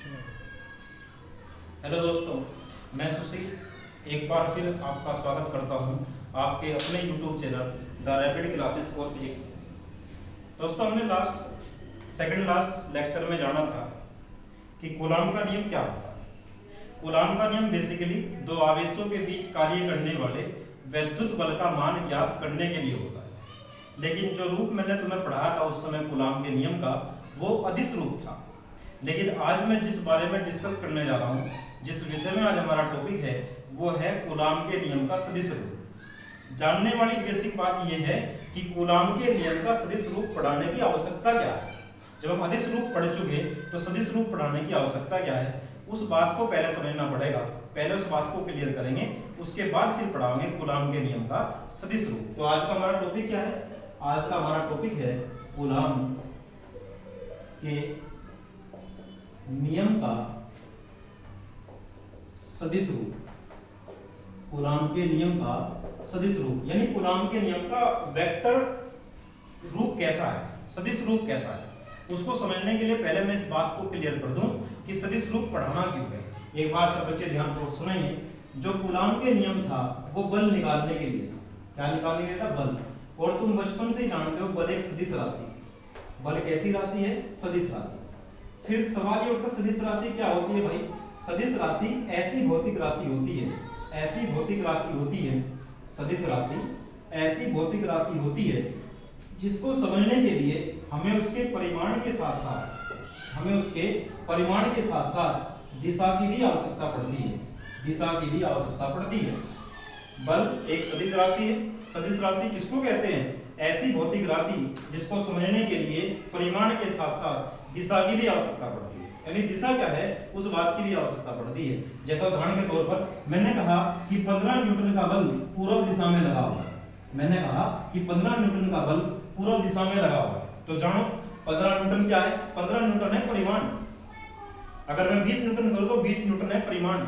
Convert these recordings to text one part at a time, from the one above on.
Hello दोस्तों, मैं सुशील एक बार फिर आपका स्वागत करता हूं आपके अपने YouTube channel the rapid classes for physics में। दोस्तों, हमने सेकंड लास्ट लेक्चर में जाना था कि कूलाम का नियम क्या होता है। कूलाम का नियम बेसिकली दो आवेशों के बीच कार्य करने वाले वैद्युत बल का मान ज्ञात करने के लिए होता है। लेकिन जो रूप मैंने तुम्हें पढ़ाया था उस समय कूलाम के नियम का, वो अदिश रूप था। लेकिन आज मैं जिस बारे में डिस्कस करने जा रहा हूँ, जिस विषय में आज हमारा टॉपिक है, वो है कूलाम के नियम का सदिश रूप। जानने वाली बेसिक बात यह है कि कूलाम के नियम का सदिश रूप पढ़ाने की आवश्यकता क्या है। जब हम अदिश रूप पढ़ चुके तो सदिश रूप पढ़ाने की आवश्यकता क्या है, उस बात को पहले समझना पड़ेगा। पहले उस बात को क्लियर करेंगे, उसके बाद फिर पढ़ाएंगे कूलाम के नियम का सदिश रूप। तो आज का हमारा टॉपिक क्या है? आज का हमारा टॉपिक है कूलाम के नियम का सदिश रूप। कूलाम के नियम का सदिश रूप यानी कूलाम के नियम का वेक्टर रूप कैसा है, सदिश रूप कैसा है, उसको समझने के लिए पहले मैं इस बात को क्लियर कर दूं कि सदिश रूप पढ़ाना क्यों है। एक बार सब बच्चे ध्यानपूर्वक सुनेंगे। जो कूलाम के नियम था वो बल निकालने के लिए था। क्या निकालने के लिए था? बल। और तुम बचपन से ही जानते हो बल एक सदिश राशि। बल कैसी राशि है? सदिश राशि। फिर सवाल ये उठता, सदिश राशि क्या होती है भाई? सदिश राशि ऐसी भौतिक राशि होती है, ऐसी भौतिक राशि होती है, सदिश राशि ऐसी भौतिक राशि होती है जिसको समझने के लिए हमें उसके परिमाण के साथ साथ दिशा की भी आवश्यकता पड़ती है। दिशा की भी आवश्यकता पड़ती है। बल एक सदिश राशि है। सदिश राशि किसको कहते हैं? ऐसी भौतिक राशि जिसको समझने के लिए परिमाण के साथ साथ दिशा की भी आवश्यकता पड़ती है। यानी दिशा क्या है उस बात की भी आवश्यकता पड़ती है। जैसा उदाहरण के तौर पर मैंने कहा कि 15 न्यूटन का बल पूर्व दिशा में लगा हुआ है। मैंने कहा कि 15 न्यूटन का बल पूर्व दिशा में लगा हुआ है। तो जानो 15 न्यूटन क्या है? 15 न्यूटन है परिमाण। अगर मैं 20 न्यूटन करूं तो 20 न्यूटन है परिमाण।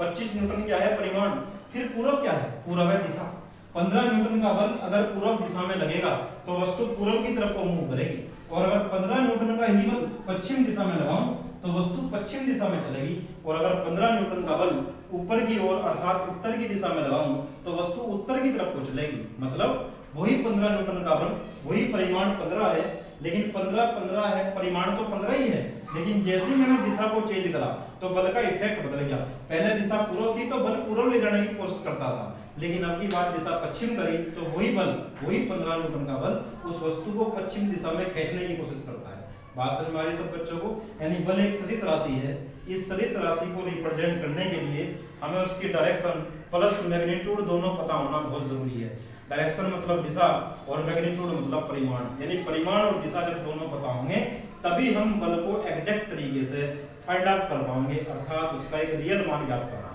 25 न्यूटन क्या है? परिमाण। फिर पूर्व क्या है? पूर्व है दिशा। 15 न्यूटन का बल अगर पूर्व दिशा में लगेगा तो वस्तु पूर्व की तरफ को मूव करेगी। और अगर 15 न्यूटन का ही बल पश्चिम दिशा में लगाऊं तो वस्तु पश्चिम दिशा में चलेगी। और अगर 15 न्यूटन का बल ऊपर की ओर अर्थात उत्तर की दिशा में लगाऊं तो वस्तु उत्तर की तरफ को चलेगी। मतलब वही 15 न्यूटन का बल, वही परिमाण 15 है, लेकिन 15 है, परिमाण तो 15 ही है, लेकिन जैसे ही मैंने दिशा को चेंज करा तो बल का इफेक्ट बदल गया। पहले दिशा पूर्व थी तो बल पूर्व ले जाने की कोशिश करता था, लेकिन अब की बार दिशा पश्चिम करी तो वही बल, वही 15 न्यूटन का बल उस वस्तु को पश्चिम दिशा में खींचने की कोशिश करता है। बात समझ में आ रही सब बच्चों को? यानी बल एक सदिश राशि है। इस सदिश राशि को रिप्रेजेंट करने के लिए हमें उसकी डायरेक्शन प्लस मैग्नीट्यूड दोनों पता होना बहुत जरूरी है। डायरेक्शन मतलब दिशा और मैग्नीट्यूड मतलब परिमाण। यानी परिमाण और दिशा जब दोनों पता होंगे तभी हम बल को एग्जैक्ट तरीके से फाइंड आउट कर पाएंगे, अर्थात उसका एक रियल मान ज्ञात कर पाएंगे।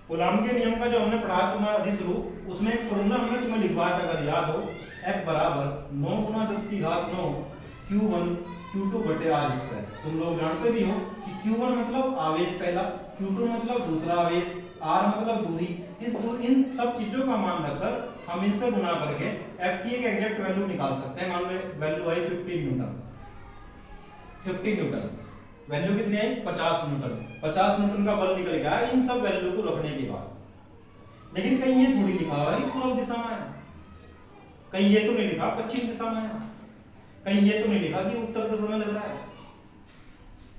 कूलाम के नियम का जो हमने पढ़ा तुम्हारा अदिश रूप, उसमें एक फॉर्मूला हमने तुम्हें लिखवाया था, अगर याद हो, F बराबर 9 गुना 10 की घात 9 Q1 Q2 बटे R स्क्वायर। तुम लोग जानते भी हो कि Q1 मतलब आवेश पहला, Q2 मतलब दूसरा आवेश, R मतलब दूरी। इन सब चीजों का मान रखकर हम इनसे गुना करके F की एक एग्जैक्ट वैल्यू निकाल सकते हैं। मान लो वैल्यू आई 50 न्यूटन। 50 न्यूटन वैल्यू कितनी आई? 50 न्यूटन। 50 न्यूटन का बल निकल गया इन सब वैल्यू को रखने के बाद। लेकिन कहीं ये थोड़ी लिखा हुआ है कि पूर्व दिशा में है, कहीं ये तो नहीं लिखा पश्चिम दिशा में है, कहीं ये तो नहीं लिखा कि उत्तर दिशा में लग रहा है।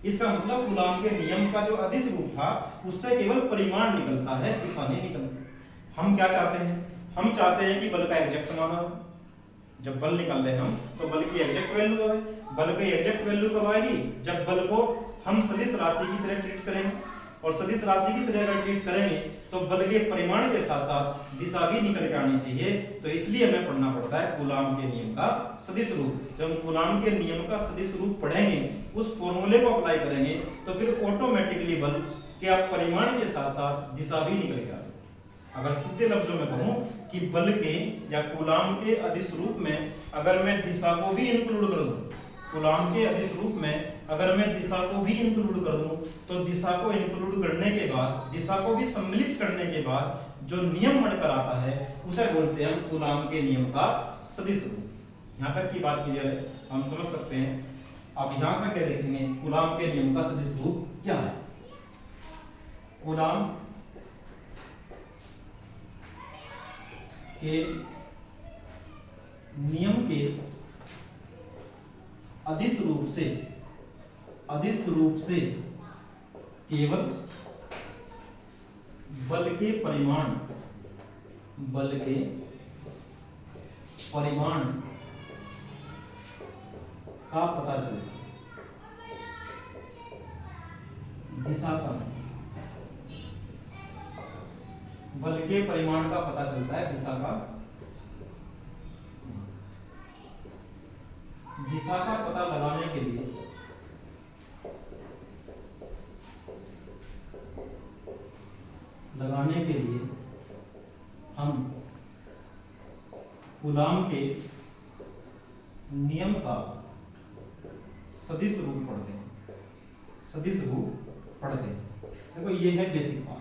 इसका मतलब कूलाम के नियम का जो अदिश रूप था उससे केवल परिमाण निकलता है, दिशा नहीं निकलती। हम क्या चाहते हैं? हम चाहते हैं कि बल का एग्जैक्ट मान हो। जब बल निकाल रहे हम तो बल की एग्जैक्ट वैल्यू आए। बल की एग्जैक्ट वैल्यू कब आएगी? जब बल को हम सदिश राशि की तरह ट्रीट करेंगे। और सदिश राशि की तरह अगर ट्रीट करेंगे तो बल के परिमाण के साथ साथ दिशा भी निकल के आनी चाहिए। तो इसलिए हमें पढ़ना पड़ता है कूलाम के नियम का सदिश रूप। जब हम कूलाम के नियम का सदिश रूप पढ़ेंगे, उस फॉर्मूले को अप्लाई करेंगे तो फिर ऑटोमेटिकली बल के परिमाण के साथ साथ दिशा भी निकल के आएगी। अगर सीधे लफ्जों में कहूं कि बल के या कूलाम के अदिश रूप में अगर मैं दिशा को भी इंक्लूड कर दूं, कूलाम के अदिश रूप में अगर मैं दिशा को भी इंक्लूड कर दूं तो दिशा को इंक्लूड करने के बाद, दिशा को भी सम्मिलित करने के बाद जो नियम बनकर आता है उसे बोलते हैं कूलाम के नियम का सदिश रूप। यहां तक की बात क्लियर है, हम समझ सकते हैं। अब यहां से क्या देखेंगे, कूलाम के नियम का सदिश रूप क्या है। कूलाम के नियम के अदिश रूप से केवल बल के परिमाण का पता चलता है, दिशा का नहीं। बल के परिमाण का पता चलता है, दिशा का पता लगाने के लिए हम कूलाम के नियम का सदिश रूप पढ़ते हैं। देखो ये है बेसिक बात,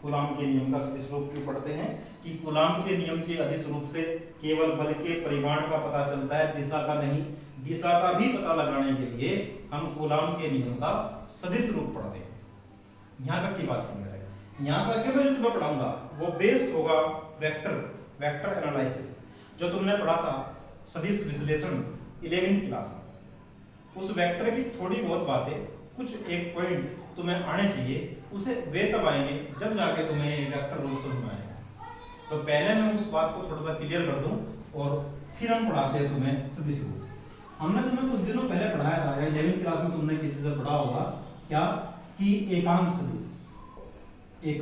कूलाम के नियम का सदिश रूप क्यों पढ़ते हैं कि कूलाम के नियम के अदिश रूप से केवल बल के परिमाण का पता चलता है, दिशा का नहीं। दिशा का भी पता लगाने के लिए हम कूलाम के नियम का सदिश रूप पढ़ते हैं। यहां तक की बात क्लियर है। यहां से आगे मैं जो तुम्हें पढ़ाऊंगा वो बेस होगा वेक्टर एनालिसिस, जो तुमने पढ़ा था सदिश विश्लेषण 11वीं क्लास में। उस वेक्टर की थोड़ी बहुत बातें, कुछ एक पॉइंट तुम्हें आने चाहिए, उसे वे तब आएंगे जब जाके तुम्हें वेक्टर रूप समझ में आएगा। तो पहले मैं उस बात को थोड़ा सा क्लियर कर दूं और फिर हम पढ़ाते हैं तुम्हें सदिश रूप। हमने तुम्हें कुछ दिनों पहले पढ़ाया था, 11वीं क्लास में तुमने किसी से पढ़ा होगा क्या कि एकांक सदिश ये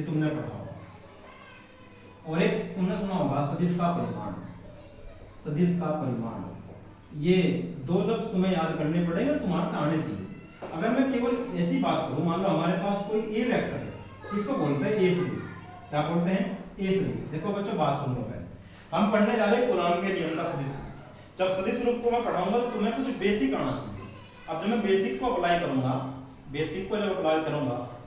तुमने पढ़ा होगा। और एक तुमने सुना होगा सदिश का परिमाण। ये दो लफ्ज तुम्हें याद करने पड़ेंगे और तुम्हारे से आने चाहिए। अगर मैं केवल ऐसी बात करूं, मान लो हमारे पास कोई ए वेक्टर है, इसको बोलते हैं ए सदिश। क्या बोलते हैं? ए सदिश। देखो बच्चों बात सुन लो पहले, हम पढ़ने जा रहे हैं कूलाम के नियम का सदिश। जब सदिश रूप को मैं पढ़ाऊंगा तो तुम्हें कुछ बेसिक आना चाहिए। अब जब मैं बेसिक को अप्लाई करूंगा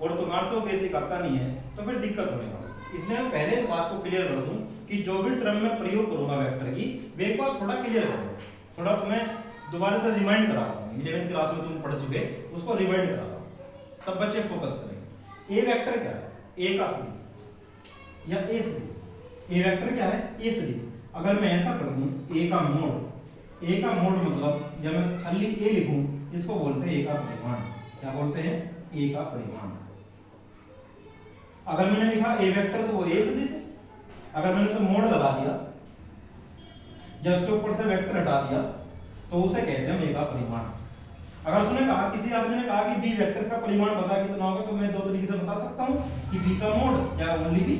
और तुम्हारे से वो बेसिक आता नहीं है तो फिर दिक्कत होने वाली। इसलिए मैं पहले इस बात को क्लियर कर दूं कि जो भी टर्म में प्रयोग करूंगा वेक्टर की, वे एक बार थोड़ा क्लियर करो, थोड़ा तुम्हें दोबारा से रिमाइंड करा दूं। 11वीं क्लास में तुम पढ़ चुके, उसको रिमाइंड करा दूं, सब बच्चे फोकस करेंगे। ए वेक्टर क्या है? ए का सदिश या ए सदिश। ए वेक्टर क्या है? ए सदिश। अगर मैं ऐसा कर दूं ए का मोड मतलब जब मैं खाली ए लिखूं, इसको बोलते हैं ए का परिमाण। क्या बोलते हैं? ए का परिमाण। अगर मैंने लिखा ए वेक्टर तो वो ए सदिश है। अगर मैंने उसे मोड लगा दिया या उसके ऊपर से वेक्टर हटा दिया तो उसे कहते हैं ए का परिमाण। अगर उसने कहा, किसी आदमी ने कहा कि बी वेक्टर का परिमाण बता कितना होगा, तो मैं दो तरीके से बता सकता हूं कि बी का मोड या ओनली बी।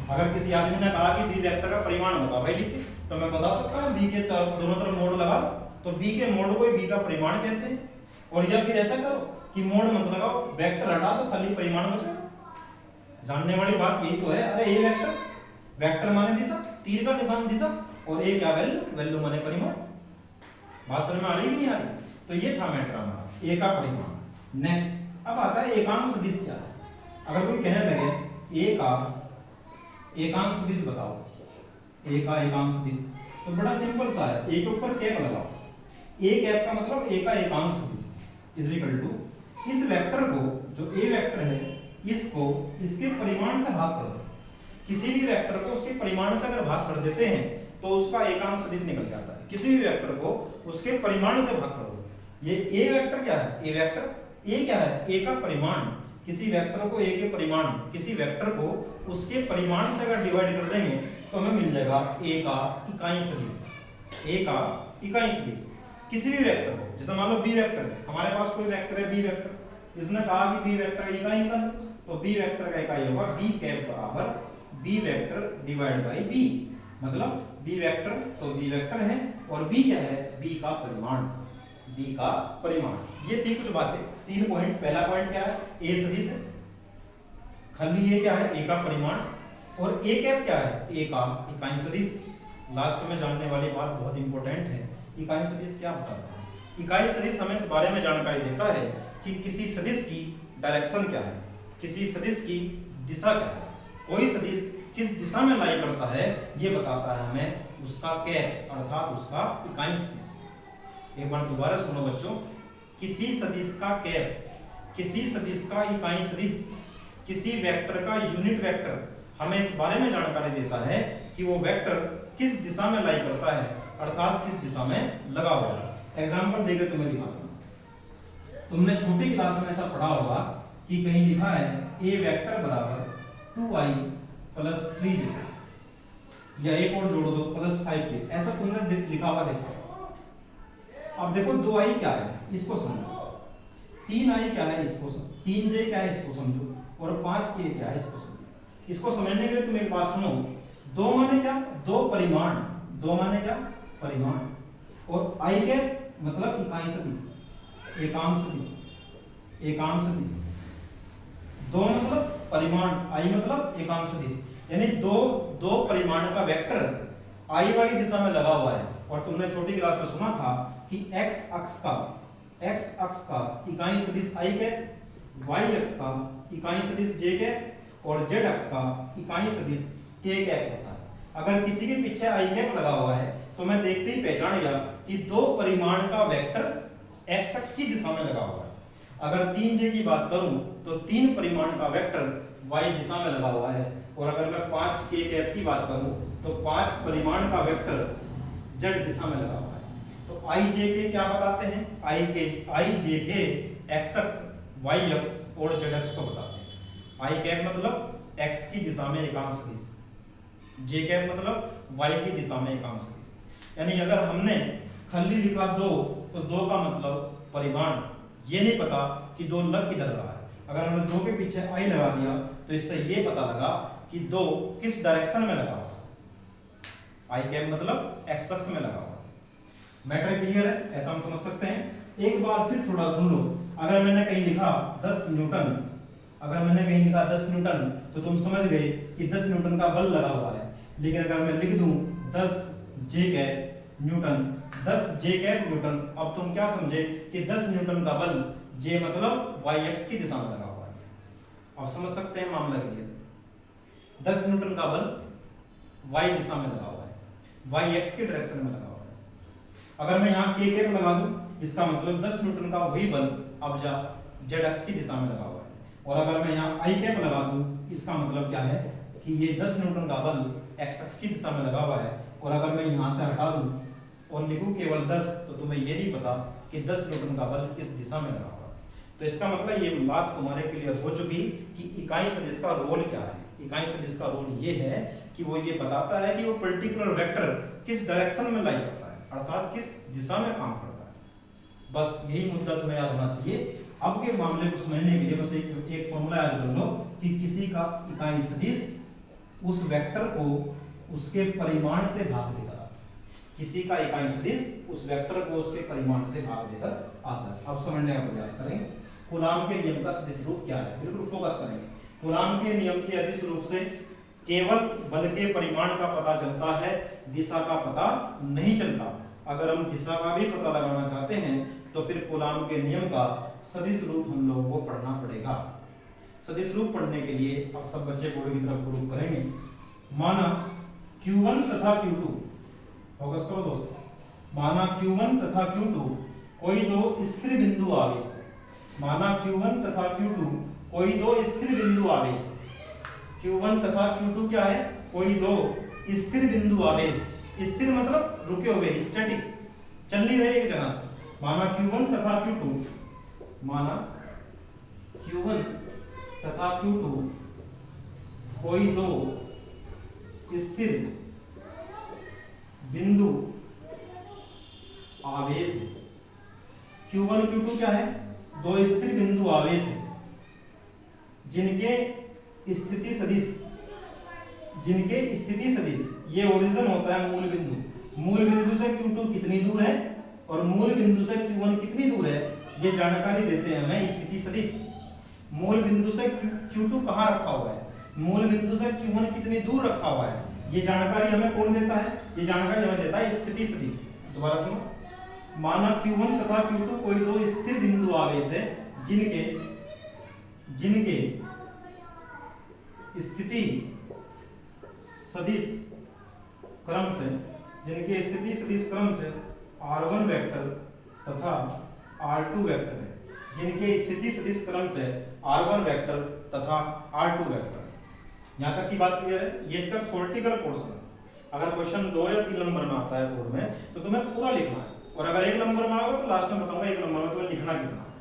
अगर किसी आदमी ने कहा कि बी वेक्टर का परिमाण बता भाई लिख के, तो मैं बता सकता हूं बी के दोनों तरफ मोड लगा तो बी के मोड को बी का परिमाण कहते हैं। और या फिर ऐसा करो कि मोड मत लगाओ, वेक्टर हटा दो, खाली परिमाण बचेगा। जानने वाली बात यही तो है। अरे ए वेक्टर माने दिशा, तीर का निशान दिशा, और ए क्या वैल्यू माने परिमाण। बात समझ में आ रही नहीं आ रही? तो ये था मैटर हमारा, ए का परिमाण। नेक्स्ट अब आता है एकांक सदिश क्या है। अगर कोई कहने लगे ए का एकांक सदिश बताओ, ए का एकांक सदिश, तो बड़ा सिंपल सा है, ए के ऊपर कैप लगाओ। ए कैप का मतलब ए का एकांक सदिश इज इक्वल टू इस वेक्टर को, जो ए वेक्टर है, इसको इसके परिमाण से भाग कर दो। किसी भी वेक्टर को उसके परिमाण से अगर भाग कर देते हैं तो उसका एकांक सदिश निकल जाता है। किसी भी वेक्टर को उसके परिमाण से भाग कर दो। ये ए वेक्टर क्या है? ए वेक्टर ए क्या है? ए का परिमाण। किसी वेक्टर को ए के परिमाण, किसी वेक्टर को उसके परिमाण से अगर डिवाइड कर देंगे तो हमें मिल जाएगा ए का इकाई सदिश। ए का इकाई सदिश किसी भी वेक्टर को, जैसे मान लो बी वेक्टर है, हमारे पास कोई वेक्टर है बी वेक्टर, इसने कहा कि बी वेक्टर का इकाई निकालो, तो बी वेक्टर का इकाई होगा बी कैप बराबर b vector divide by b. मतलब बी वेक्टर तो बी वेक्टर है और बी क्या है? बी का परिमाण। बी का परिमाण। ये थी कुछ बातें, 3 पॉइंट। पहला पॉइंट क्या है? ए सदिश है, खाली ये क्या है? ए का परिमाण। और ए कैप क्या है? ए का इकाई सदिश। लास्ट में जानने वाली बात बहुत इंपॉर्टेंट है, इकाई सदिश क्या बताता है? इकाई सदिश हमें इस बारे में जानकारी देता है कि किसी सदिश की डायरेक्शन क्या है, किसी सदिश की दिशा क्या है, कोई सदिश किस दिशा में लाई करता है, ये बताता है हमें उसका कैप अर्थात उसका इकाई सदिश। एक बार दोबारा सुनो बच्चों, किसी सदिश का कैप, किसी सदिश का इकाई सदिश, किसी वेक्टर का यूनिट वेक्टर हमें इस बारे में जानकारी देता है कि वो वेक्टर किस दिशा में लाई करता है, अर्थात किस दिशा में लगा हुआ है। एग्जांपल देकर तुम्हें दिखाता हूं। तुमने छोटी क्लास में ऐसा पढ़ा होगा कि कहीं लिखा है a वेक्टर बराबर 2i प्लस 3j, या एक और जोड़ दो प्लस 5k, ऐसा तुमने लिखा हुआ देखा। अब देखो 2i क्या है इसको समझो, 3i क्या है इसको समझो, 3j क्या है इसको समझो, और 5k क्या है इसको समझो। इसको समझने के लिए तुम एक बात सुनो, दो माने क्या, दो परिमाण, दो माने क्या परिमाण, और i के मतलब इकाई सदिश, एकांक सदिश, एकांक सदिश, दो मतलब परिमाण, i मतलब एकांक सदिश, यानी दो परिमाण का वेक्टर i वाली दिशा में लगा हुआ है। और तुमने छोटी क्लास में सुना था कि x अक्ष का इकाई सदिश i के, y अक्ष का इकाई सदिश j के, और z अक्ष का इकाई सदिश k कैप होता है। अगर किसी के पीछे i कैप लगा हुआ है तो मैं देखते ही पहचान गया कि दो परिमाण का वेक्टर x अक्ष की दिशा में लगा हुआ है। अगर 3j की बात करूं तो तीन परिमाण का वेक्टर y दिशा में लगा हुआ है। और अगर मैं 5k कैप की बात करूं तो 5 परिमाण का वेक्टर z दिशा में लगा हुआ है। तो i j k क्या बताते हैं, i j k x अक्ष, y अक्ष और z अक्ष को बताते हैं। i कैप मतलब x की दिशा में एकांक सदिश, j कैप मतलब y की दिशा में एकांक सदिश। यानी अगर हमने खाली लिखा 2 तो 2 का मतलब परिमाण, ये नहीं पता कि 2 लग किधर रहा है। अगर हमने 2 के पीछे i लगा दिया तो इससे ये पता लगा कि 2 किस डायरेक्शन में लगा हुआ है, i कैप मतलब x अक्ष में लगा हुआ है। मैटर क्लियर है, ऐसा हम समझ सकते हैं। एक बार फिर थोड़ा सुन लो, अगर मैंने कहीं लिखा 10 न्यूटन, अगर मैंने कहीं लिखा 10 न्यूटन तो तुम समझ गए कि 10 न्यूटन का बल लगा हुआ है। लेकिन अगर मैं लिख दूं 10 j cap Newton, 10 j cap Newton, अब तुम क्या समझे कि 10 न्यूटन का बल j मतलब y अक्ष की दिशा में लगा हुआ है। अब समझ सकते हैं मामला क्लियर। 10 न्यूटन का बल y दिशा में लगा हुआ है, y अक्ष के डायरेक्शन में लगा हुआ है। अगर मैं यहाँ k कैप लगा दूं, इसका मतलब 10 न्यूटन का वही बल अब z अक्ष की दिशा में लगा हुआ है। और अगर मैं यहाँ i कैप लगा दूं, इसका मतलब क्या है कि ये 10 न्यूटन का बल x अक्ष की दिशा में लगा हुआ है। और अगर मैं यहाँ से हटा दूं और लिखूं केवल 10, तो तुम्हें ये नहीं पता कि 10 न्यूटन का बल किस दिशा में लगा हुआ है। तो इसका मतलब ये बात तुम्हारे क्लियर हो चुकी कि इकाई सदिश का रोल क्या है। इकाई सदिश का रोल ये है कि वो ये बताता है कि वो पर्टिकुलर वेक्टर किस डायरेक्शन में लाई करता है, अर्थात किस दिशा में काम करता है। बस यही मुद्दा तुम्हें याद होना चाहिए। अब के मामले को समझने के लिए बस एक फॉर्मूला याद कर लो कि किसी का इकाई सदिश उस वेक्टर को उसके परिमाण से भाग देगा। किसी का इकाई सदिश उस वेक्टर को उसके परिमाण से भाग देकर आता है। अब समझने का प्रयास करें। कूलाम के नियम का सदिश रूप क्या है, बिल्कुल फोकस करेंगे। कूलाम के नियम के सदिश रूप से केवल बल के परिमाण का पता चलता है, दिशा का पता नहीं चलता। अगर हम दिशा का भी पता लगाना चाहते हैं तो फिर कूलाम के नियम का सदिश रूप हम लोगों को पढ़ना पड़ेगा। सदिश रूप पढ़ने के लिए अब सब बच्चे बोर्ड की तरफ रुख करेंगे। माना Q1 तथा Q2, फोकस करो दोस्तों। माना Q1 तथा Q2 कोई दो स्थिर बिंदु आवेश है। माना Q1 तथा Q2 कोई दो स्थिर बिंदु आवेश है। Q1 तथा Q2 क्या है, कोई दो स्थिर बिंदु आवेश। स्थिर मतलब रुके हुए, स्टैटिक, चल नहीं रहे एक जगह से। माना Q1 तथा Q2, माना Q1 तथा Q2 कोई दो स्थिर बिंदु आवेश है। Q1 Q2 क्या है, दो स्थिर बिंदु आवेश है जिनके स्थिति सदिश, जिनके स्थिति सदिश, ये ओरिजिन होता है मूल बिंदु। मूल बिंदु से Q2 कितनी दूर है और मूल बिंदु से Q1 कितनी दूर है, ये जानकारी देते हैं हमें स्थिति सदिश। मूल बिंदु से Q2 कहाँ रखा हुआ है, मूल बिंदु से Q1 कितनी दूर रखा हुआ है, ये जानकारी हमें कौन देता है, ये जानकारी हमें देता है स्थिति सदिश। दोबारा सुनो। माना Q1 तथा Q2 कोई दो स्थिर बिंदु आवेश है जिनके स्थिति सदिश क्रम से, जिनके स्थिति सदिश क्रम से R1 वेक्टर तथा R2 वेक्टर है जिनके स्थिति सदिश क्रम से R1 वेक्टर तथा R2 वेक्टर। यहाँ तक की बात क्लियर है। ये इसका थ्योरेटिकल पोर्शन है। अगर क्वेश्चन 2 या 3 नंबर में आता है बोर्ड में तो तुम्हें पूरा लिखना है, और अगर 1 नंबर में आएगा तो लास्ट में बताऊंगा 1 नंबर में तुम्हें लिखना कितना है।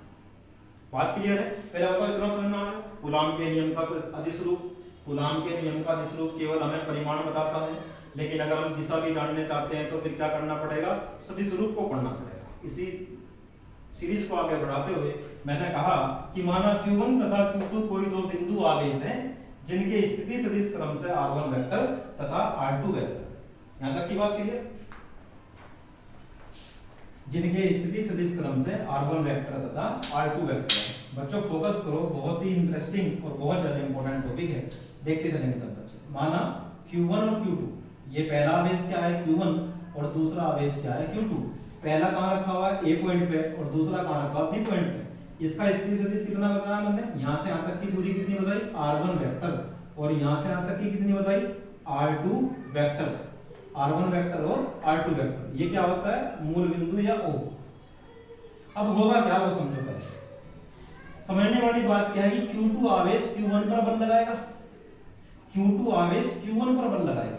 बात क्लियर है। पहले बताओ इतना समझ में आ गया। कूलाम के नियम का अदिश रूप, कूलाम के नियम का अदिश रूप केवल हमें परिमाण बताता है, लेकिन अगर हम दिशा भी जानने चाहते हैं तो फिर क्या करना पड़ेगा, सदिश रूप को पढ़ना पड़ेगा। इसी सीरीज को आगे बढ़ाते हुए मैंने कहा कि माना Q1 तथा Q2 कोई दो बिंदु आवेश हैं जिनके स्थिति सदिश क्रम से R1 वेक्टर तथा R2 वेक्टर। यहां तक की बात क्लियर। जिनके स्थिति सदिश क्रम से R1 वेक्टर तथा R2 वेक्टर। बच्चों फोकस करो, बहुत ही इंटरेस्टिंग और बहुत ज्यादा इंपॉर्टेंट टॉपिक है, देखते चलेंगे सब बच्चे। माना Q1 और Q2, ये पहला आवेश क्या है Q1 और दूसरा आवेश क्या है Q2। पहला कहां रखा हुआ है A पॉइंट पे और दूसरा कहां रखा हुआ है B पॉइंट पे। इसका स्थिति सदिश कितना बताया मैंने, यहां से यहां तक की दूरी कितनी बताई R1 वेक्टर, और यहां से यहां तक की कितनी बताई R2 वेक्टर। R1 वेक्टर और R2 वेक्टर ये क्या होता है, मूल बिंदु या O। अब होगा क्या वो समझो पहले। समझने वाली बात क्या है कि Q2 आवेश Q1 पर बल लगाएगा, Q2 आवेश Q1 पर बल लगाएगा,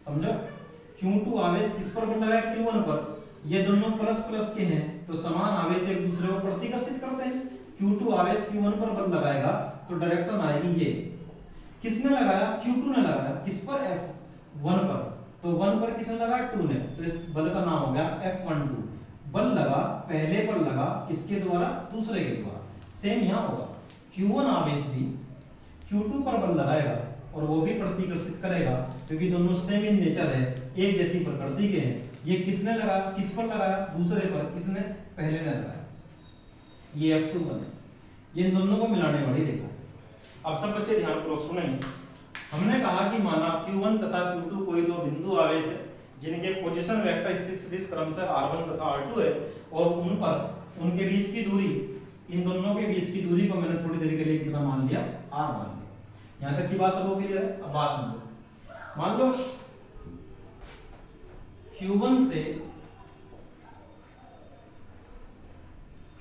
समझो। Q2 आवेश किस पर बल लगाएगा, Q1 पर। ये दोनों प्लस प्लस के हैं तो समान आवेश एक दूसरे को प्रतिकर्षित करते हैं। Q2 आवेश Q1 पर बल लगाएगा तो डायरेक्शन आएगी ये। किसने लगाया, Q2 ने लगाया। किस पर, F1 पर। तो 1 पर किसने लगाया, 2 ने। तो इस बल का नाम हो गया F12। बल लगा, पहले पर लगा, किसके द्वारा, दूसरे के द्वारा। सेम यहां होगा, Q1 आवेश भी Q2 पर बल लगाएगा और वो भी प्रतिकर्षित करेगा, क्योंकि दोनों सेम इन नेचर है, एक जैसी प्रकृति के हैं। ये किसने लगाया, किस पर लगाया, दूसरे पर। किसने, पहले ने लगाया। ये F2 बने, ये इन दोनों को मिलाने वाली रेखा। अब सब बच्चे ध्यानपूर्वक सुनेंगे। हमने कहा कि माना Q1 तथा Q2 कोई दो बिंदु आवेश है जिनके पोजीशन वेक्टर स्थिति सदिश क्रम से R1 तथा R2 है, और उन पर उनके बीच की दूरी, इन दोनों के बीच की दूरी को मैंने थोड़ी देर के लिए कितना मान लिया, R मान लिया। यहां तक की बात सब क्लियर है। अब बात समझो। मान लो Q1 से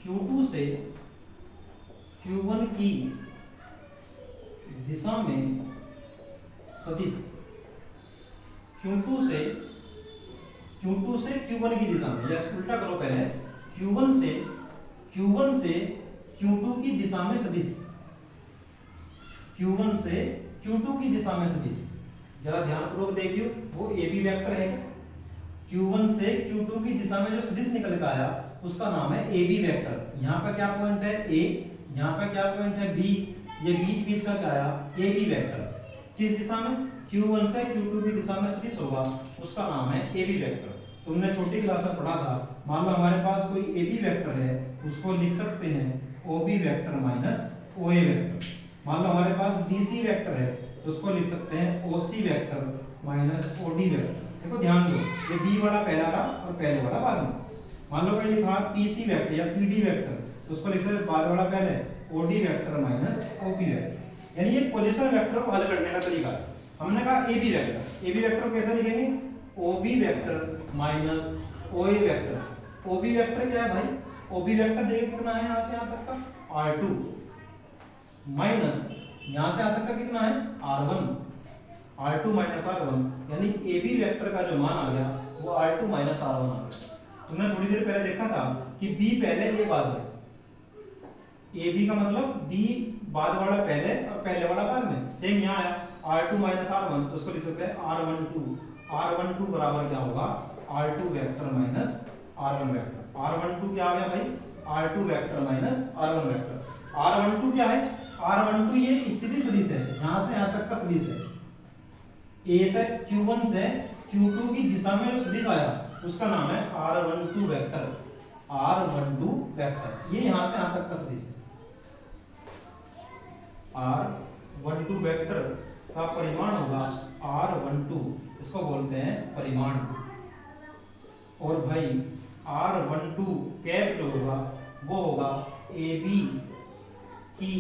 Q2 से Q1 की दिशा में सदिश, Q2 से Q1 की दिशा में, या उल्टा करो पहले, Q1 से Q2 की दिशा में सदिश, Q1 से Q2 की दिशा में सदिश। जरा ध्यानपूर्वक देखियो, वो AB वेक्टर है। Q1 से Q2 की दिशा में जो सदिश निकल कर आया उसका नाम है AB वेक्टर। यहाँ पे क्या पॉइंट है A, यहाँ पे क्या पॉइंट है B, ये बीच का क्या आया, AB वेक्टर। किस दिशा में, Q1 से Q2 की दिशा में सदिश होगा, उसका नाम है AB वेक्टर। तुमने छोटी क्लास में पढ़ा था। मान लो हमारे पास कोई AB वेक्टर है, उसको लिख सकते हैं OB vector minus OA vector. मान लो हमारे पास BC वेक्टर है तो उसको लिख सकते हैं OC vector minus OD vector. देखो ध्यान दो, ये B वाला पहला रहा और पहले वाला बाद में। मान लो कहीं लिखा PC वेक्टर या PD वेक्टर तो उसको लिख सकते हैं बाद वाला पहले, OD vector minus OP vector. यानी ये पोजीशन वेक्टर को हल करने का तरीका है। हमने कहा AB वेक्टर को कैसे लिखेंगे, OB vector minus OA vector. OB vector क्या है भाई, OB वेक्टर देखिए कितना है, यहां से यहां तक का R2 माइनस यहां से यहां तक का कितना है R1, R2 माइनस R1, यानी AB वेक्टर का जो मान आ गया वो R2 माइनस R1 आ गया। तुमने थोड़ी देर पहले देखा था कि B पहले ये बाद में, AB का मतलब B बाद वाला पहले और पहले वाला बाद में। सेम यहाँ आया R2 माइनस R1 तो उसको लिख सकते हैं R12 बराबर क्या होगा, R2 vector minus R1 vector. R12 क्या आ गया भाई, R2 vector minus R1 vector. R12 क्या है, R12 ये स्थिति सदिश है, यहां से यहां तक का सदिश है। A से Q1 से Q2 की दिशा में जो सदिश आया उसका नाम है R12 वेक्टर। R12 वेक्टर ये यहां से यहां तक का सदिश है। R12 वेक्टर का परिमाण होगा R12, इसको बोलते हैं परिमाण। और भाई R12 कैप जो होगा वो होगा AB की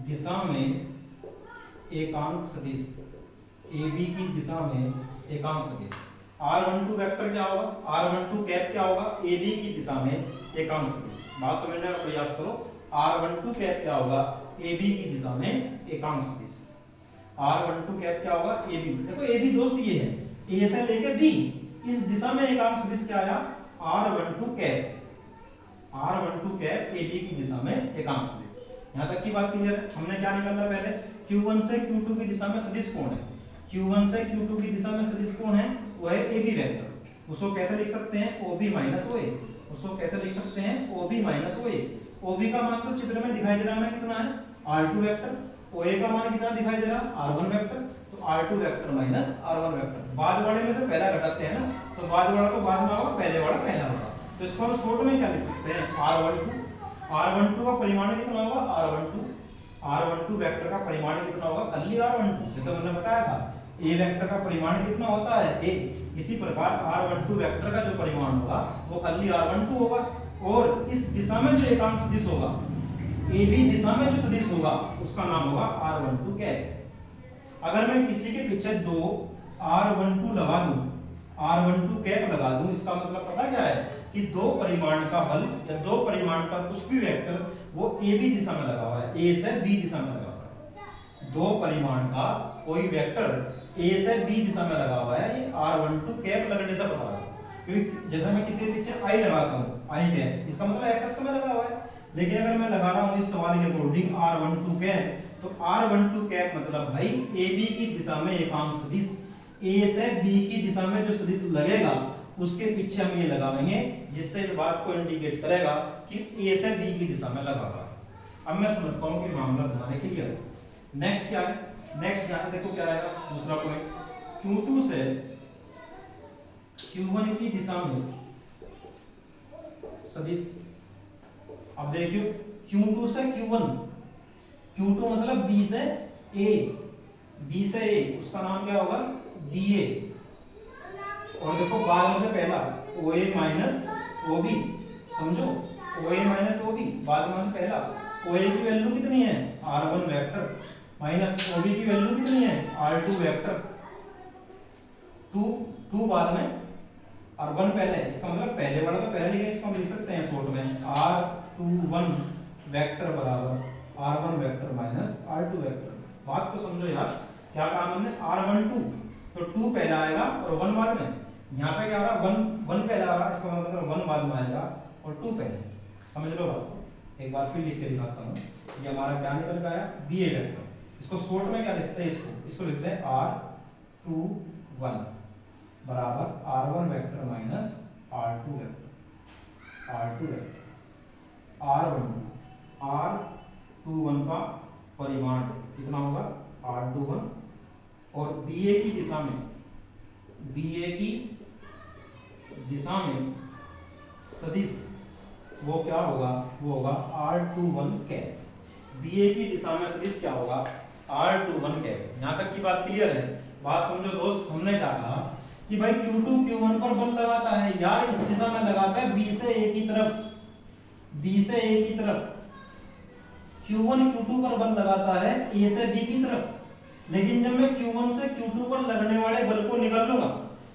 दिशा में एकांक सदिश, AB की दिशा में एकांक सदिश। r12 वेक्टर क्या होगा, r12 कैप क्या होगा, ए बी की दिशा में एकांक सदिश। बात समझने का प्रयास करो, r12 कैप क्या होगा, ए बी की दिशा में एकांक सदिश। r12 कैप क्या होगा, ए बी, देखो ए बी दोस्त ये है, ए से लेके बी, इस दिशा में एकांक सदिश क्या आया, r12 cap, r12 cap A B की दिशा में एकांक सदिश। यहां तक की बात क्लियर है। हमने क्या निकालना पहले, q1 से q2 की दिशा में सदिश कौन है, q1 से q2 की दिशा में सदिश कौन है, वो है ए बी वेक्टर। उसको कैसे लिख सकते हैं, OB माइनस OA, उसको कैसे लिख सकते हैं, OB माइनस OA। OB का मान तो चित्र में दिखाई दे रहा है कितना है, r2 वेक्टर, OA का मान कितना दिखाई दे रहा है, r1 वेक्टर, तो r2 vector minus r1 vector. बाद वाले में से पहला घटाते हैं ना, तो बाद वाला तो बाद में होगा, पहले वाला पहला होगा। तो इसको हम शॉर्ट में क्या लिख सकते हैं, r12 का परिमाण कितना होगा, r12 वेक्टर का परिमाण कितना होगा, खाली r12, जैसे मैंने बताया था a वेक्टर का परिमाण कितना होता है a, इसी प्रकार r12 वेक्टर का जो परिमाण होगा वो खाली r12 होगा। और इस दिशा में जो एकांक सदिश होगा, ए बी दिशा में जो सदिश होगा उसका नाम होगा r12 कैप। अगर मैं किसी के पीछे दो r12 लगा दूं, r12 कैप लगा दूं, इसका मतलब पता क्या है कि दो परिमाण का हल या दो परिमाण का कुछ भी वेक्टर वो ए बी दिशा में लगा हुआ है, ए से बी दिशा में लगा हुआ है। दो परिमाण का कोई वेक्टर ए से बी दिशा में लगा हुआ है, ये r12 कैप लगने से पता लगा। क्योंकि जैसे मैं किसी के पीछे आई लगाता हूँ, आई कैप, इसका मतलब एक अक्ष में लगा हुआ है। लेकिन अगर मैं लगा रहा हूँ इस सवाल के अकॉर्डिंग r12 कैप, तो r12 कैप मतलब भाई ए बी की दिशा में एकांक सदिश, ए से बी की दिशा में जो सदिश लगेगा उसके पीछे हम ये लगाएंगे, जिससे इस बात को इंडिकेट करेगा कि ए से बी की दिशा में लगा हुआ है। अब मैं समझता हूँ कि मामला तुम्हारे क्लियर है। नेक्स्ट क्या है, नेक्स्ट यहां से देखो क्या आएगा, दूसरा पॉइंट, Q2 से Q1 की दिशा में सदिश। अब देखियो Q2 से Q1, Q2 मतलब B से A, B से A, उसका नाम क्या होगा, BA। और देखो बाद में से पहला OA माइनस OB, समझो OA माइनस OB, बाद में पहला OA की वैल्यू कितनी है, r1 वेक्टर, माइनस OB की वैल्यू कितनी है, r2 वेक्टर, 2 बाद में, r1 पहले, इसका मतलब पहले वाला तो पहले लिखे, इसको हम लिख सकते हैं शॉर्ट में r21 वेक्टर बराबर r1 vector minus r2 vector. बात को समझो यार, क्या कहा हमने, r12 तो 2 पहला आएगा और 1 बाद में, यहाँ पे क्या आ रहा, 1 पहला आ रहा, इसका मतलब 1 बाद में आएगा और 2 पहले। समझ लो बात को, एक बार फिर लिख के दिखाता हूँ। ये हमारा क्या निकल के आया, BA वेक्टर। इसको शॉर्ट में क्या लिखते हैं, इसको लिखते हैं r21 बराबर r1 vector minus r2 vector, r2 vector, r21 का परिमाण कितना होगा, r21, और BA की दिशा में, BA की दिशा में सदिश वो क्या होगा, वो होगा r21 कैप। BA की दिशा में सदिश क्या होगा, r21 कैप। यहां तक की बात क्लियर है। बात समझो दोस्त, हमने क्या कहा कि भाई Q2 Q1 पर बल लगाता है यार, इस दिशा में लगाता है B से A की तरफ, B से A की तरफ। Q1 Q2 पर बल लगाता है A से B की तरफ। लेकिन जब मैं Q1 से Q2 पर लगने वाले बल को निकाल लूंगा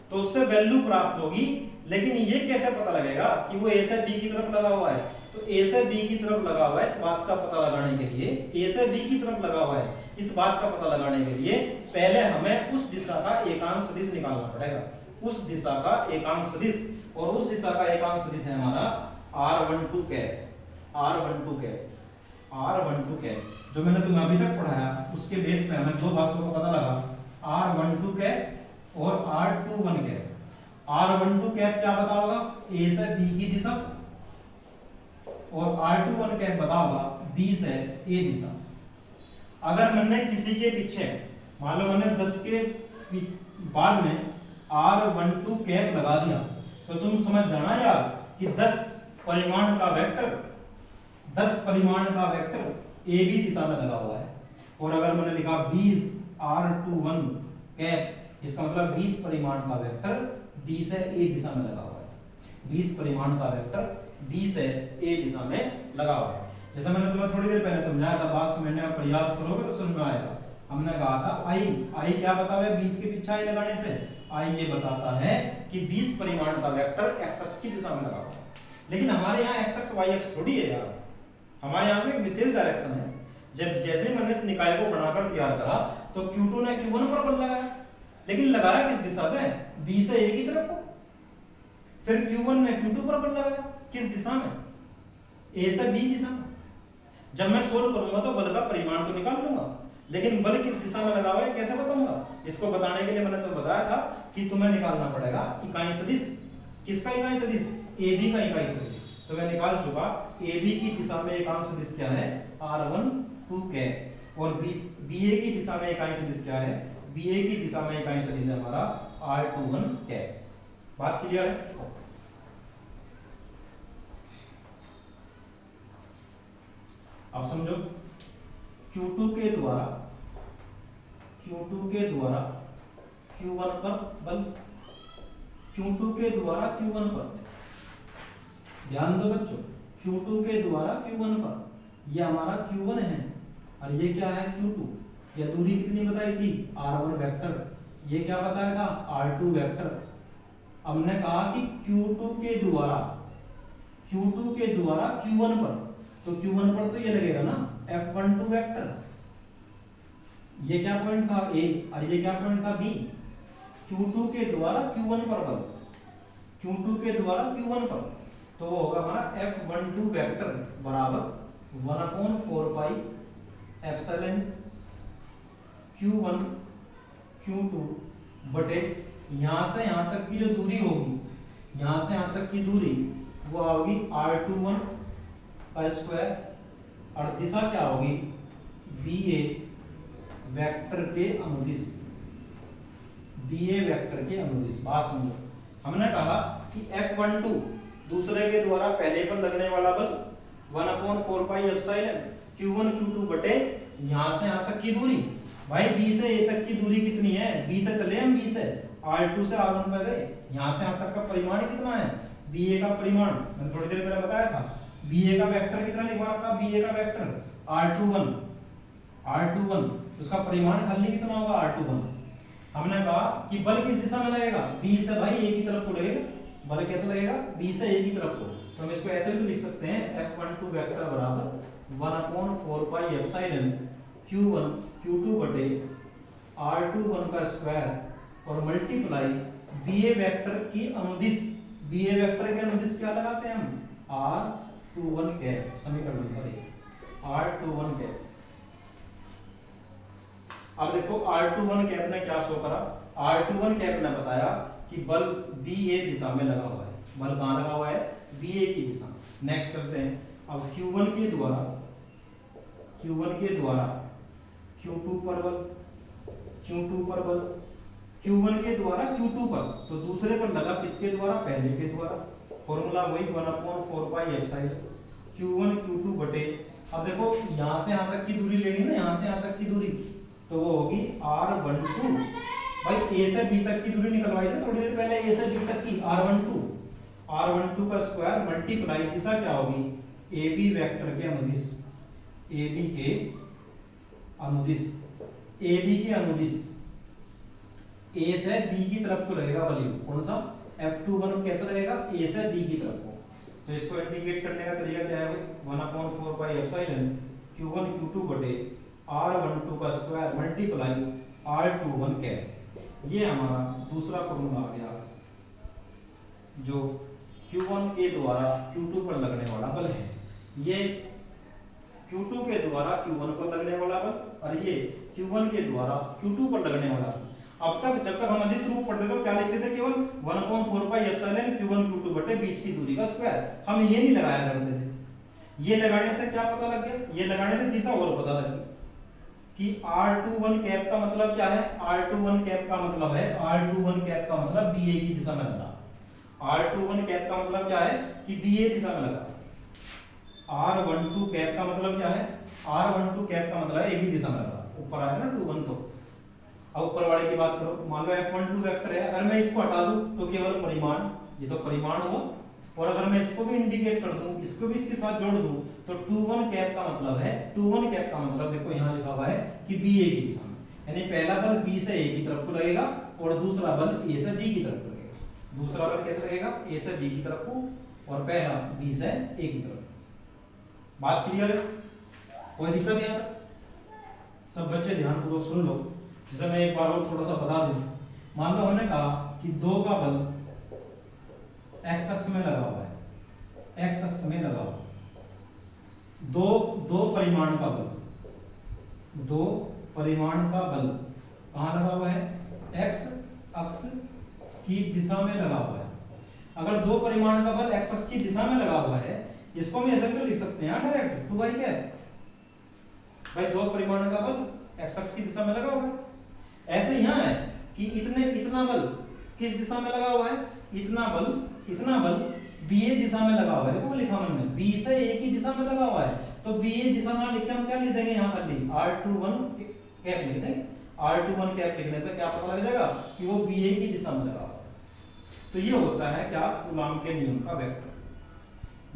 तो उससे वैल्यू प्राप्त होगी, लेकिन ये कैसे पता लगेगा कि वो A से B की तरफ लगा हुआ है। तो A से B की तरफ लगा हुआ है, इस बात का पता लगाने के लिए, A से B की तरफ लगा हुआ है, इस बात का पता लगाने के लिए पहले हमें उस दिशा का एकांक सदिश निकालना पड़ेगा, उस दिशा का एकांक सदिश। और उस दिशा का एकांक सदिश है हमारा r12 cap, r12 cap, r12 cap, जो मैंने तुम्हें अभी तक पढ़ाया उसके बेस पे हमें दो बातों को पता लगा, r12 कैप और r21 कैप। r12 कैप क्या बता होगा, A से B की दिशा, और r21 कैप बता होगा B से A दिशा। अगर मैंने किसी के पीछे, मान लो मैंने 10 के बाद में r12 कैप लगा दिया, तो तुम समझ जाना यार कि 10 परिमाण का वेक्टर, 10 परिमाण का वेक्टर ए बी दिशा में लगा हुआ है। और अगर मैंने लिखा 20 r21 कैप, इसका मतलब 20 परिमाण का वेक्टर B से A दिशा में लगा हुआ है, 20 परिमाण का वेक्टर B से A दिशा में लगा हुआ है। जैसा मैंने तुम्हें थोड़ी देर पहले समझाया था, बात समझने का प्रयास करोगे तो समझ में आएगा। हमने कहा था आई क्या बता हुआ है 20 के पीछे आई लगाने से, आई ये बताता है कि 20 परिमाण का वेक्टर x अक्ष की दिशा में लगा हुआ है। लेकिन हमारे यहाँ x अक्ष y अक्ष थोड़ी है यार, हमारे यहाँ तो एक विशेष डायरेक्शन है। जब जैसे मैंने इस निकाय को बनाकर तैयार करा तो Q2 ने Q1 पर बल लगाया, लेकिन लगाया किस दिशा से? B से A की तरफ को। फिर Q1 ने Q2 पर बल लगाया किस दिशा में? A से B दिशा में। जब मैं सोल्व करूंगा तो बल का परिमाण तो निकाल लूंगा, लेकिन बल किस दिशा में लगा हुआ है कैसे बताऊंगा? इसको बताने के लिए मैंने तो बताया था कि तुम्हें निकालना पड़ेगा इकाई सदिश। किसका इकाई सदिश? AB का इकाई सदिश। तो मैं निकाल चुका। AB की दिशा में एकांक सदिश क्या है? R1 2 cap. और BA की दिशा में इकाई सदिश क्या है? BA की दिशा में इकाई सदिश है हमारा R21 कैप। बात क्लियर है? अब समझो, Q2 के द्वारा Q1 पर बल, Q2 के द्वारा Q1 पर, ध्यान दो बच्चों, Q2 के द्वारा Q1 पर, ये हमारा Q1 है और ये क्या है? Q2। ये दूरी कितनी बताई थी? R1 vector. ये क्या बताया था? R2 vector. हमने कहा कि Q2 के द्वारा Q1 पर, तो Q1 पर तो ये लगेगा ना F12 वेक्टर। ये क्या पॉइंट था? A और ये क्या पॉइंट था? B। Q2 के द्वारा Q1 पर बल, Q2 के द्वारा Q1 पर, तो वो होगा हमारा F12 वेक्टर बराबर 1/4 पाई एप्सिलॉन Q1 Q2 बटे यहां से यहां तक की जो दूरी होगी, यहां से यहां तक की दूरी वो होगी R21 का स्क्वायर, और दिशा क्या होगी? BA वेक्टर के अनुदिश, BA वेक्टर के अनुदिश। बात समझो, हमने कहा कि F12 दूसरे के द्वारा पहले पर लगने वाला बल 1/4 पाई एप्सिलॉन Q1 Q2 बटे यहां से यहां तक की दूरी। भाई B से A तक की दूरी कितनी है? B से चले हम, B से R2 से R1 पे गए, यहां से यहां तक का परिमाण कितना है? BA का परिमाण मैंने थोड़ी देर पहले बताया था। BA का वेक्टर कितना लिखवा रखा? BA का वेक्टर R21, उसका परिमाण खाली कितना होगा? R21। हमने कहा कि बल किस दिशा में लगेगा? B से भाई A की तरफ को लगेगा। बल कैसे लगेगा? B से A की तरफ को। तो हम इसको ऐसे भी लिख सकते हैं, F12 वेक्टर बराबर 1/4 पाई एप्सिलॉन Q1 Q2 बटे R21 का स्क्वायर और मल्टीप्लाई BA वेक्टर की अनुदिश। BA वेक्टर के अनुदिश क्या लगाते हैं हम? R21 cap. समीकरण नंबर 1 R21 कैप। अब देखो R21 कैप ने क्या शो करा? R21 कैप ने बताया कि बल BA दिशा में लगा हुआ है। बल कहां लगा हुआ है? BA की दिशा में। नेक्स्ट करते हैं, अब Q1 के द्वारा Q2 पर बल, Q2 पर बल, Q1 के द्वारा Q2 पर, तो दूसरे पर लगा किसके द्वारा? पहले के द्वारा। फॉर्मूला वही 1/4 पाई एप्सिलॉन Q1 Q2 बटे, अब देखो यहां से यहां तक की दूरी लेनी है ना, यहां से यहां तक की दूरी, तो वो होगी R12। भाई A से B तक की दूरी निकलवाई थी थोड़ी देर पहले, A से B तक की R12 का स्क्वायर मल्टीप्लाई दिशा क्या होगी? AB वेक्टर के अनुदिश, AB के अनुदिश A से B की तरफ को लगेगा बल। कौन सा? F21 कैसे लगेगा? A से B की तरफ को। तो इसको इंडिकेट करने का तरीका क्या है भाई? 1/4 पाई एप्सिलॉन Q1 Q2 बटे R12 का स्क्वायर मल्टीप्लाई R21 कैप। ये हमारा दूसरा फॉर्मूला आ गया, जो Q1 के द्वारा Q2 पर लगने वाला बल है। ये Q2 के द्वारा Q1 पर लगने वाला बल, और ये Q1 के द्वारा Q2 पर लगने वाला बल। अब तक जब तक हम अदिश रूप पढ़ते थे क्या लिखते थे? केवल 1/4 पाई एप्सिलॉन Q1 Q2 बटे 20 की दूरी का स्क्वायर। हम ये नहीं लगाया करते थे। ये लगाने से क्या पता लग गया? ये लगाने से दिशा और पता लग गई कि R21 कैप का मतलब क्या है? R21 कैप का मतलब है, R21 कैप का मतलब BA की दिशा में लगा। R21 कैप का मतलब क्या है? कि BA दिशा में लगा। R12 कैप का मतलब क्या है? R12 कैप का मतलब है AB दिशा में लगा। ऊपर आया ना 21, तो अब ऊपर वाले की बात करो। मान लो F12 वेक्टर है, अगर मैं इसको हटा दूं तो केवल परिमाण, ये तो परिमाण हुआ, और अगर मैं इसको भी इंडिकेट कर दूं, इसको भी इसके साथ जोड़ दूं, तो 21 कैप का मतलब है, 21 कैप का मतलब देखो यहां लिखा हुआ है कि BA की दिशा में, यानी पहला बल B से A की तरफ को लगेगा और दूसरा बल ए से बी की तरफ लगेगा। दूसरा बल कैसे लगेगा? ए से बी की तरफ को और पहला बी से ए की तरफ। बात क्लियर है? कोई दिक्कत यहाँ पर? सब बच्चे ध्यानपूर्वक सुन लो। जैसे मैं एक बार और थोड़ा सा बता दूं, मान लो हमने कहा कि 2 का बल एक्स अक्ष में लगा हुआ है, एक्स अक्ष में लगा हुआ, दो परिमाण का बल, 2 परिमाण का बल कहाँ लगा हुआ है? एक्स अक्ष की दिशा में लगा हुआ है। अगर 2 परिमाण का बल एक्स अक्ष की दिशा में लगा हुआ है, इसको हम ऐसे तो लिख सकते हैं डायरेक्ट 2y क्या है भाई, 2 परिमाण का बल एक्स अक्ष की दिशा में लगा हुआ है। ऐसे यहाँ है कि इतना बल किस दिशा में लगा हुआ है? इतना बल बी ए दिशा में लगा हुआ है। देखो लिखा मैंने बी से ए की दिशा में लगा हुआ है, तो बी ए दिशा ना लिख के हम क्या लिख देंगे यहाँ पर R21 कैप लिख देंगे। R21 कैप लिखने से क्या पता लग जाएगा कि वो बी ए की दिशा में लगा हुआ है। तो ये होता है क्या? कूलॉम के नियम का वेक्टर,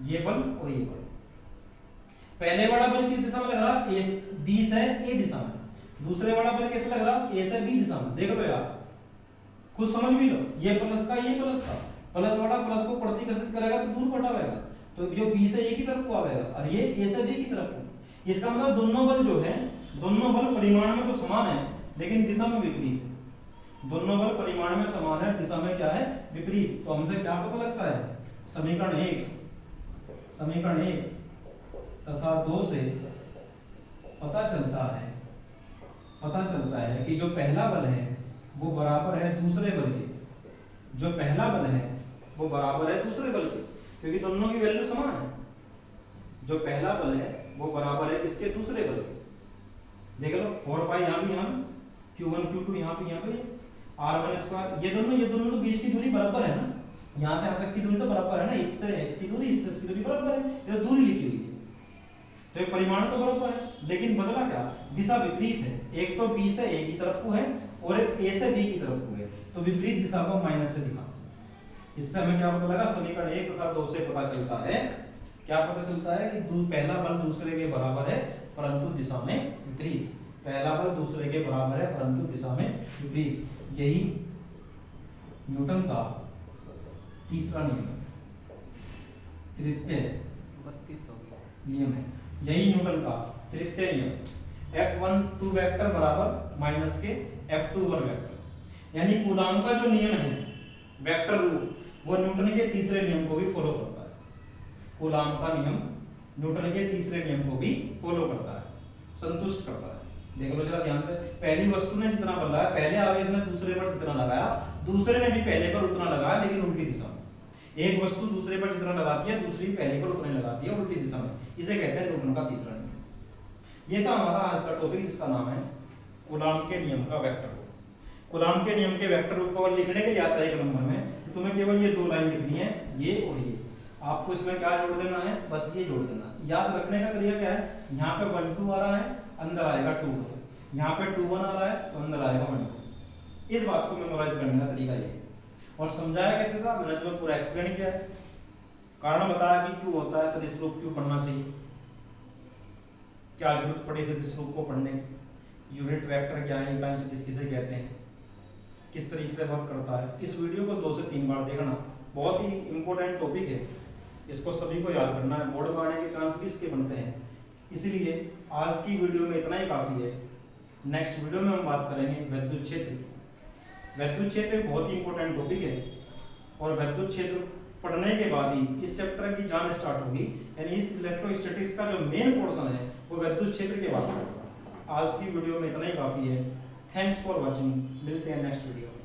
ये बल और ये बल। पहले वाला बल किस दिशा में लग रहा? बी से ए दिशा में। दूसरे वाला बल कैसे लग रहा? ए से बी दिशा में। देख लो यार, खुद समझ भी लो, ये प्लस का ये प्लस का, प्लस वाला प्लस को प्रतिकर्षित करेगा तो दूर बढ़ाएगा, तो जो बी से ए की तरफ को आएगा और ये ए से बी की तरफ को। इसका मतलब दोनों बल जो है, दोनों बल परिमाण में तो समान है लेकिन दिशा में विपरीत है। दोनों बल परिमाण में समान है, दिशा में क्या है? विपरीत। तो हमसे क्या पता लगता है? समीकरण 1 तथा 2 से पता चलता है कि जो पहला बल है वो बराबर है दूसरे बल के। जो पहला बल है वो बराबर है दूसरे बल के, क्योंकि दोनों की वैल्यू समान है। जो पहला बल है वो बराबर है किसके? दूसरे बल के। देख लो 4 पाई यहाँ भी, हम Q1 Q2 यहाँ पे R1²। ये दोनों तो बीच की दूरी बराबर है ना, यहाँ से यहाँ तक की दूरी तो बराबर है ना, इससे इसकी दूरी इससे इसकी दूरी बराबर है, ये तो दूरी लिखी हुई है। तो ये परिमाण तो बराबर है, लेकिन बदला क्या? दिशा विपरीत है। एक तो बी से ए की तरफ को है और एक ए से बी की तरफ को है, तो विपरीत दिशा को माइनस से दिखा। इससे हमें क्या पता लगा? समीकरण 1 तथा 2 से पता चलता है, क्या पता चलता है कि पहला बल दूसरे के बराबर है परंतु दिशा में विपरीत। पहला बल दूसरे के बराबर है परंतु दिशा में विपरीत। यही न्यूटन का तीसरा नियम, तृतीय नियम है। यही न्यूटन का तृतीय नियम, F12 वेक्टर बराबर माइनस के F21 वेक्टर। यानी कूलॉम का जो नियम है वेक्टर रूल, वो न्यूटन के तीसरे नियम को भी फॉलो करता है। कूलॉम का नियम न्यूटन के तीसरे नियम को भी फॉलो करता है, संतुष्ट करता है। देख लो जरा ध्यान से, पहली वस्तु ने जितना बल लगाया, पहले आवेश ने दूसरे पर जितना लगाया, दूसरे ने भी पहले पर उतना लगाया लेकिन उल्टी दिशा में। एक वस्तु दूसरे पर जितना लगाती है दूसरी पहले पर उतना लगाती है उल्टी दिशा में। इसे कहते हैं न्यूटन का तीसरा नियम। ये था हमारा आज का टॉपिक जिसका नाम है कूलॉम के नियम का वेक्टर रूप। कूलॉम के नियम के वेक्टर रूप को लिखने के लिए आता है एक नंबर में, तो तुम्हें केवल ये 2 लाइन लिखनी है, ये और ये। आपको इसमें क्या जोड़ देना है? बस ये जोड़ देना। याद रखने का तरीका क्या है? यहाँ पे 1 2 आ रहा है, अंदर आएगा 2, यहाँ पे 2 1 आ रहा है तो अंदर आएगा 1 2। इस बात को मेमोराइज करने का तरीका ये। और समझाया कैसे था? मैंने तुम्हें पूरा एक्सप्लेन किया है, कारण बताया कि क्यों होता है, सदिश रूप क्यों पढ़ना चाहिए, क्या जरूरत पड़ी सदिश रूप को पढ़ने, यूनिट वेक्टर क्या है, इकाई सदिश किसे कहते हैं, किस तरीके से वर्क करता है। इस वीडियो को 2 से 3 बार देखना, बहुत ही इंपॉर्टेंट टॉपिक है, इसको सभी को याद करना है। बोर्ड में आने के चांस भी इसके बनते हैं, इसलिए आज की वीडियो में इतना ही काफी है। नेक्स्ट वीडियो में हम बात करेंगे विद्युत क्षेत्र की। विद्युत क्षेत्र एक बहुत ही इंपॉर्टेंट टॉपिक है और विद्युत क्षेत्र पढ़ने के बाद ही इस चैप्टर की जान स्टार्ट होगी। यानी इस इलेक्ट्रोस्टैटिक्स का जो मेन पोर्शन है वो विद्युत क्षेत्र के बारे में होगा। आज की वीडियो में इतना ही काफी है। थैंक्स फॉर वॉचिंग, मिलते हैं नेक्स्ट वीडियो में।